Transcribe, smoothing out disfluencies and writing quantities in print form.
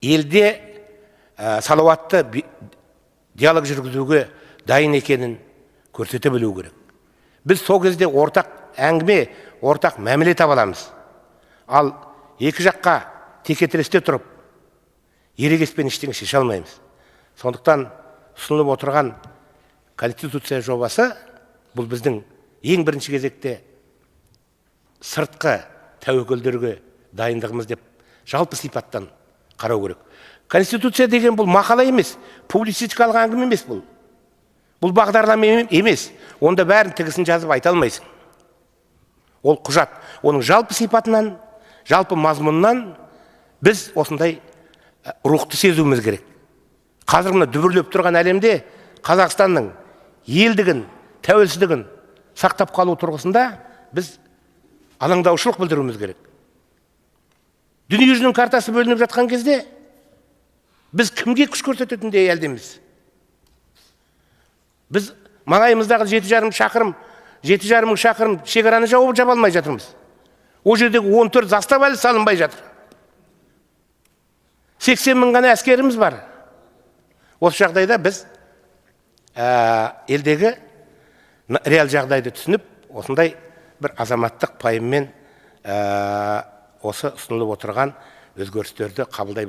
елде салауатты диалог жүргізуге дайын екенін көрсете білу керек. Біз сол кезде ортақ әңгіме, ортақ мәміле таба аламыз. Ал екі жаққа текетіресте тұрып, ерегеспен ештеңе шеше алмаймыз. Сондықтан ұсынылып отырған конституция жобасы бұл біздің ең бірінші кезекте сыртқы тәуекелдерге дайындығымыз деп жалпы сипаттан қарау керек. Конституция деген бұл мақала емес, публицистикалық әңгіме емес бұл. Бұл бағдарлама емес. Онда бәрін тігісін жазып айта алмайсың. Ол құжат. Оның жалпы сипатынан, жалпы мазмұнынан біз осындай рухты сезуіміз керек. Қазір мына дүбірлеп тұрған әлемде Қазақстанның елдігін, тәуелсіздігін сақтап қалу тұрғысында біз алаңдаушылық білдіруіміз керек. Дүниежүзінің картасы бөлініп жатқан кезде біз кімге күш көрсететіндей әлдеміз. Біз маңайымыздағы 7,5 мың шақырым шекараны жауып жаба алмай жатырмыз. О жердегі 14 застав әлі салынбай жатыр. 80 мың ғана әскеріміз бар. Осы жағдайда біз елдегі реал жағдайды түсініп, осындай бір азаматтық пайыммен осы ұсынылып отырған өзгерістерді қабылдай